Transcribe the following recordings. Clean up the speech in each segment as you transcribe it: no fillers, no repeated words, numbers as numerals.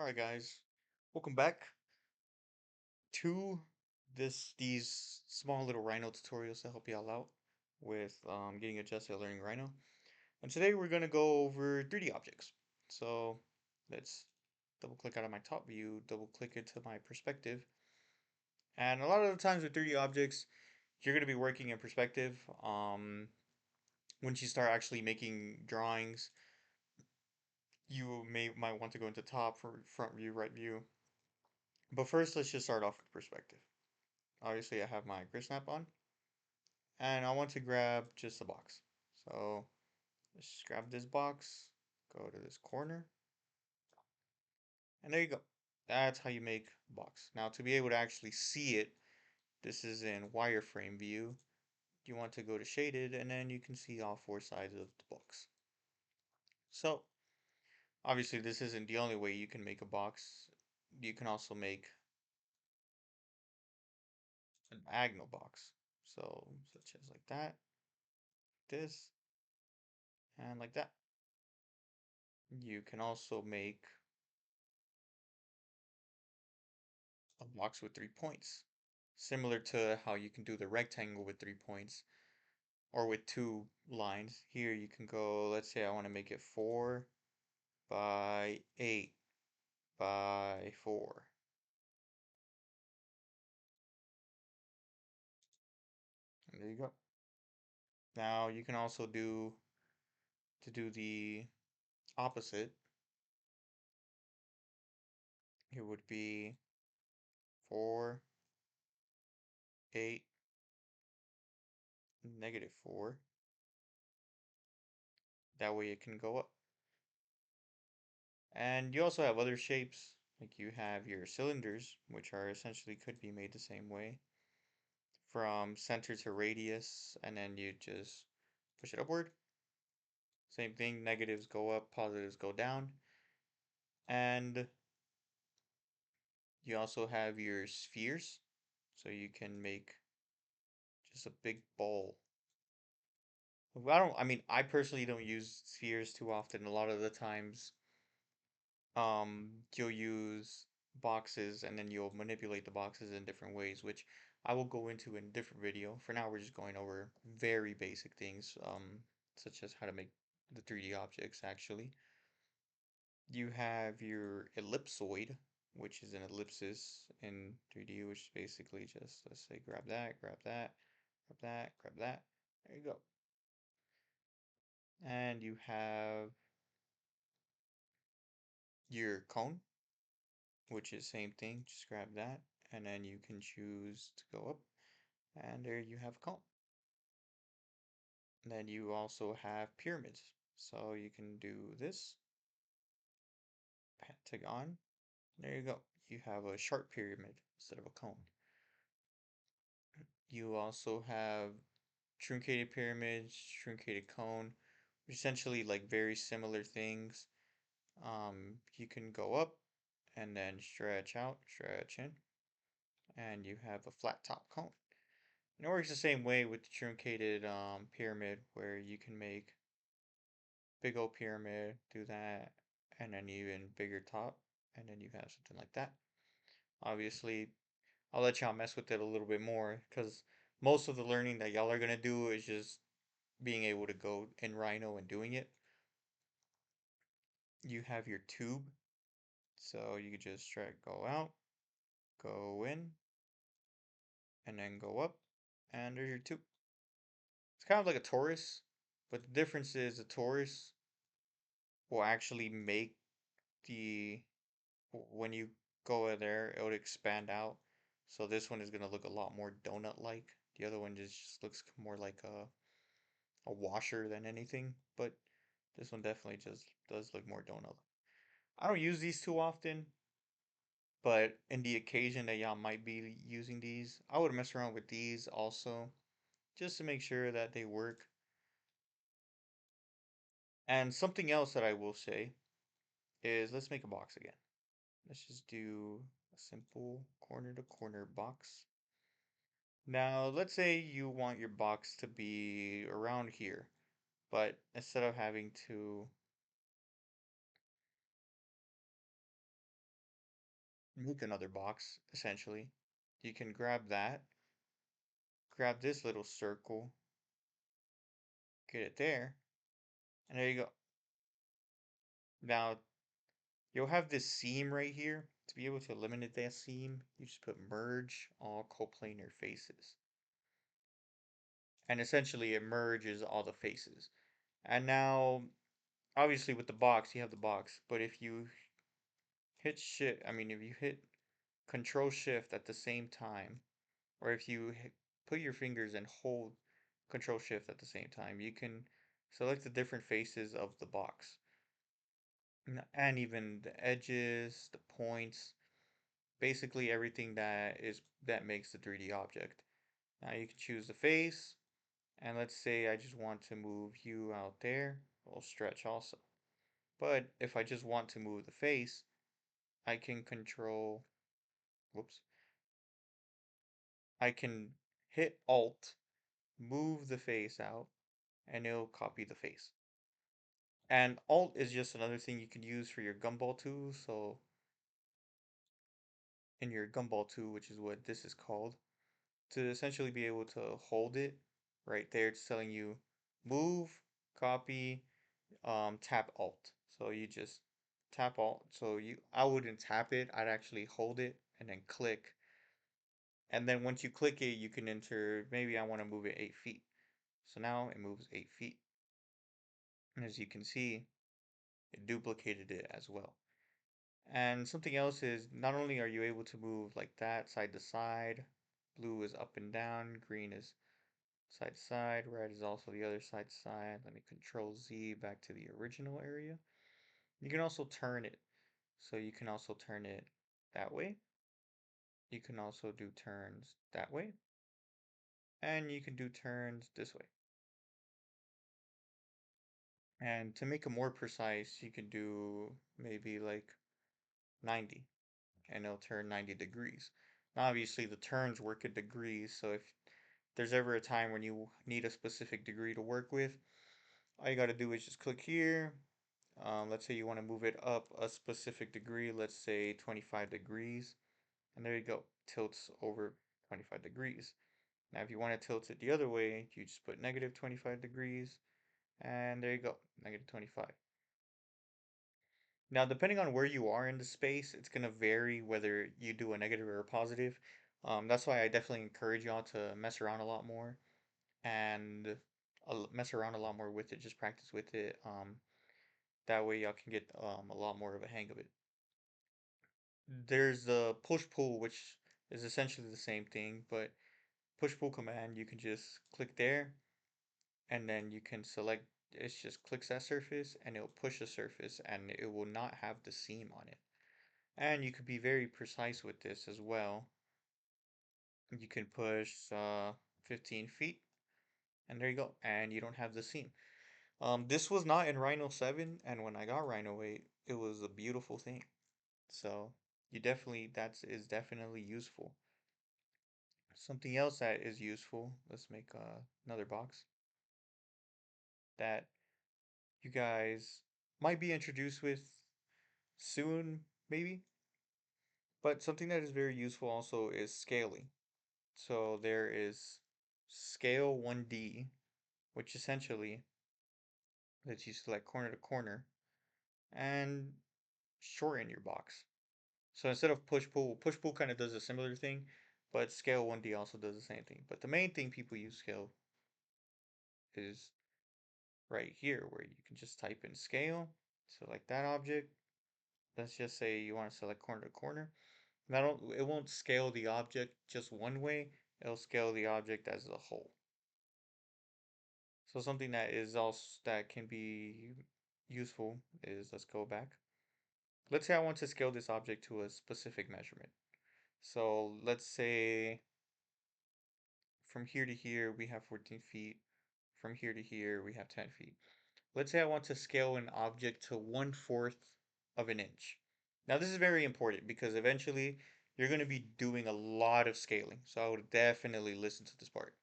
Alright guys, welcome back to these small little Rhino tutorials to help you all out with getting adjusted at learning Rhino. And today we're gonna go over 3D objects. So let's double click out of my top view, double click into my perspective. And a lot of the times with 3D objects, you're gonna be working in perspective. Once you start actually making drawings, you might want to go into top for front view, right view. But first, let's just start off with perspective. Obviously, I have my grid snap on, and I want to grab just a box. So just grab this box, go to this corner, and there you go. That's how you make a box. Now, to be able to actually see it, this is in wireframe view. You want to go to shaded, and then you can see all four sides of the box. So, obviously, this isn't the only way you can make a box. You can also make an diagonal box. So, such as like that, this, and like that. You can also make a box with 3 points. Similar to how you can do the rectangle with 3 points or with two lines. Here you can go, let's say I want to make it 4 by 8 by 4. And there you go. Now you can also to do the opposite. It would be 4, 8, -4. That way it can go up. And you also have other shapes, like you have your cylinders, which are essentially could be made the same way, from center to radius, and then you just push it upward. Same thing, negatives go up, positives go down. And you also have your spheres, so you can make just a big ball. I personally don't use spheres too often. A lot of the times, you'll use boxes and then you'll manipulate the boxes in different ways, which I will go into in a different video. For now, we're just going over very basic things, such as how to make the 3D objects actually. You have your ellipsoid, which is an ellipsis in 3D, which is basically just, let's say, grab that, grab that, grab that, grab that. There you go. And you have your cone, which is same thing, just grab that, and then you can choose to go up, and there you have a cone. And then you also have pyramids, so you can do this, pentagon, there you go. You have a sharp pyramid instead of a cone. You also have truncated pyramids, truncated cone, essentially like very similar things. You can go up and then stretch out, stretch in, and you have a flat top cone. And it works the same way with the truncated pyramid, where you can make big old pyramid, do that, and then even bigger top, and then you have something like that. Obviously, I'll let y'all mess with it a little bit more because most of the learning that y'all are gonna do is just being able to go in Rhino and doing it. You have your tube, so you could just try go out, go in, and then go up, and there's your tube. It's kind of like a torus, but the difference is the torus will actually make the when you go in there, it would expand out. So this one is gonna look a lot more donut-like. The other one just looks more like a washer than anything, but this one definitely just does look more donut. I don't use these too often, but in the occasion that y'all might be using these, I would mess around with these also, just to make sure that they work. And something else that I will say is let's make a box again. Let's just do a simple corner to corner box. Now, let's say you want your box to be around here, but instead of having to make another box, essentially. You can grab that, grab this little circle, get it there, and there you go. Now, you'll have this seam right here. To be able to eliminate that seam, you just put merge all coplanar faces. And essentially it merges all the faces. And now, obviously with the box, you have the box, but if you hit shift, if you hit control shift at the same time, or if you put your fingers and hold control shift at the same time, you can select the different faces of the box. And even the edges, the points, basically everything that makes the 3D object. Now you can choose the face, and let's say I just want to move you out there, it'll stretch also. But if I just want to move the face, I can control, whoops, I can hit Alt, move the face out, and it'll copy the face. And Alt is just another thing you can use for your gumball tool. So in your gumball tool, which is what this is called, to essentially be able to hold it right there, it's telling you move, copy, tap Alt. So you just tap Alt. So I wouldn't tap it, I'd actually hold it and then click. And then once you click it, you can enter, maybe I want to move it 8 feet. So now it moves 8 feet. And as you can see, it duplicated it as well. And something else is not only are you able to move like that side to side, blue is up and down, green is side to side, red is also the other side to side. Let me control Z back to the original area. You can also turn it. So you can also turn it that way. You can also do turns that way. And you can do turns this way. And to make it more precise, you can do maybe like 90 and it'll turn 90 degrees. Now, obviously, the turns work in degrees, so if there's ever a time when you need a specific degree to work with, all you got to do is just click here. Let's say you want to move it up a specific degree, let's say 25 degrees, and there you go, tilts over 25 degrees. Now, if you want to tilt it the other way, you just put negative 25 degrees, and there you go, negative 25. Now, depending on where you are in the space, it's going to vary whether you do a negative or a positive. That's why I definitely encourage y'all to mess around a lot more and mess around a lot more with it. Just practice with it. That way, y'all can get a lot more of a hang of it. There's the push-pull, which is essentially the same thing, but push-pull command, you can just click there, and then you can select, it just clicks that surface, and it'll push the surface, and it will not have the seam on it. And you could be very precise with this as well. You can push 15 feet, and there you go. And you don't have the seam. This was not in Rhino 7, and when I got Rhino 8, it was a beautiful thing. So that is definitely useful. Something else that is useful, let's make another box that you guys might be introduced with soon, maybe. But something that is very useful also is scaling. So there is scale 1D, which essentially lets you select corner to corner and shorten your box. So instead of push pull kind of does a similar thing, but scale 1D also does the same thing. But the main thing people use scale is right here, where you can just type in scale, select that object. Let's just say you want to select corner to corner. It won't scale the object just one way, it'll scale the object as a whole. So something that is also that can be useful is, let's go back. Let's say I want to scale this object to a specific measurement. So let's say from here to here we have 14 feet. From here to here we have 10 feet. Let's say I want to scale an object to 1/4 of an inch. Now this is very important because eventually you're going to be doing a lot of scaling. So I would definitely listen to this part.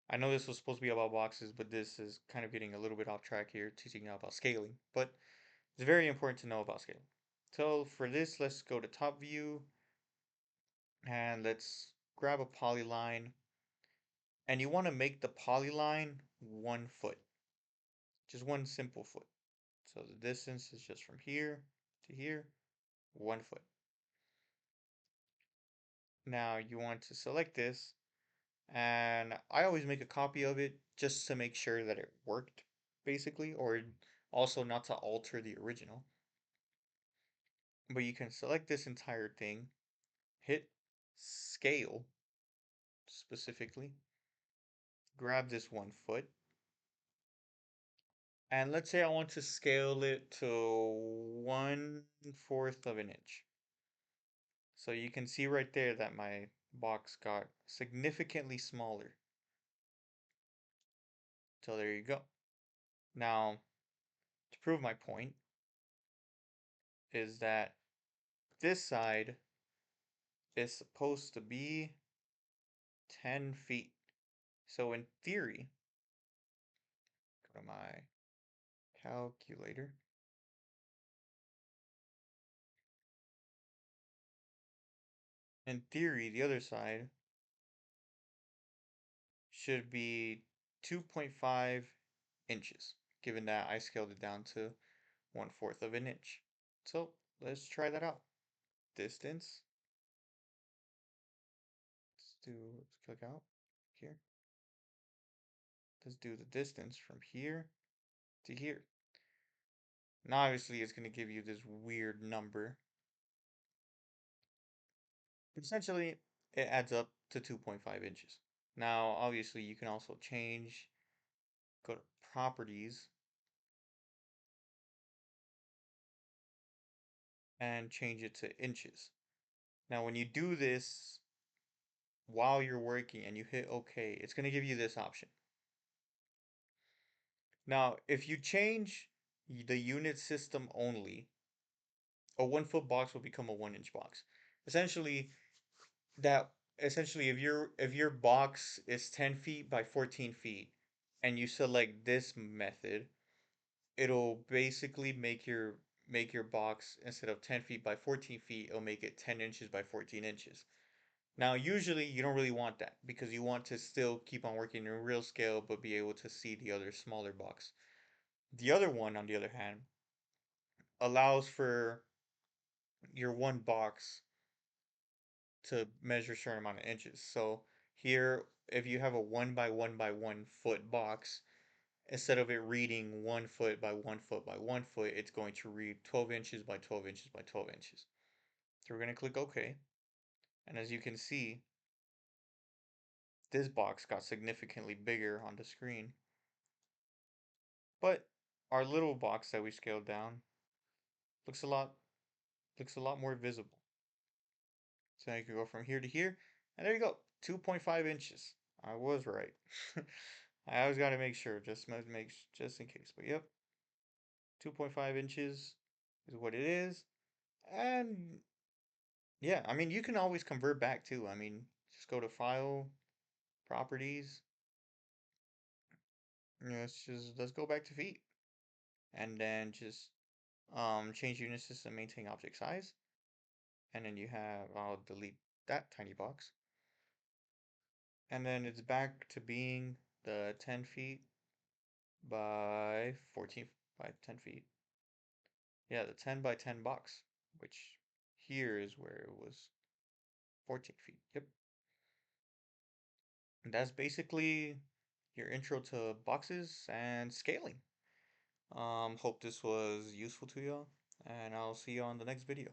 I know this was supposed to be about boxes, but this is kind of getting a little bit off track here, teaching you about scaling. But it's very important to know about scaling. So for this, let's go to top view and let's grab a polyline. And you want to make the polyline 1 foot, just one simple foot. So the distance is just from here to here, 1 foot. Now you want to select this, and I always make a copy of it just to make sure that it worked, basically, or also not to alter the original. But you can select this entire thing, hit scale specifically, grab this 1 foot, and let's say I want to scale it to 1/4 of an inch. So you can see right there that my box got significantly smaller. So there you go. Now, to prove my point, is that this side is supposed to be 10 feet. So in theory, go to my calculator. In theory, the other side should be 2.5 inches, given that I scaled it down to 1/4 of an inch. So let's try that out. Distance. Let's click out here. Let's do the distance from here to here. Now obviously it's going to give you this weird number. Essentially, it adds up to 2.5 inches. Now obviously you can also change, go to properties, and change it to inches. Now when you do this while you're working and you hit OK, it's going to give you this option. Now, if you change the unit system only, a 1 foot box will become a 1 inch box. Essentially, that essentially if your box is 10 feet by 14 feet and you select this method, it'll basically make your box, instead of 10 feet by 14 feet, it'll make it 10 inches by 14 inches. Now, usually you don't really want that because you want to still keep on working in real scale but be able to see the other smaller box. The other one, on the other hand, allows for your one box to measure a certain amount of inches. So here, if you have a 1 by 1 by 1 foot box, instead of it reading 1 foot by 1 foot by 1 foot, it's going to read 12 inches by 12 inches by 12 inches. So we're going to click OK. And as you can see, this box got significantly bigger on the screen. But our little box that we scaled down looks a lot more visible. So now you can go from here to here, and there you go, 2.5 inches. I was right. I always got to make sure, just in case. But yep, 2.5 inches is what it is. And yeah, I mean, you can always convert back too. I mean, just go to File, Properties. Let's go back to feet, and then just change unit system, maintain object size, and then you have, I'll delete that tiny box, and then it's back to being the 10 feet by 14 by 10 feet. Yeah, the 10 by 10 box, which here is where it was 14 feet. Yep. And that's basically your intro to boxes and scaling. Hope this was useful to y'all, and I'll see you on the next video.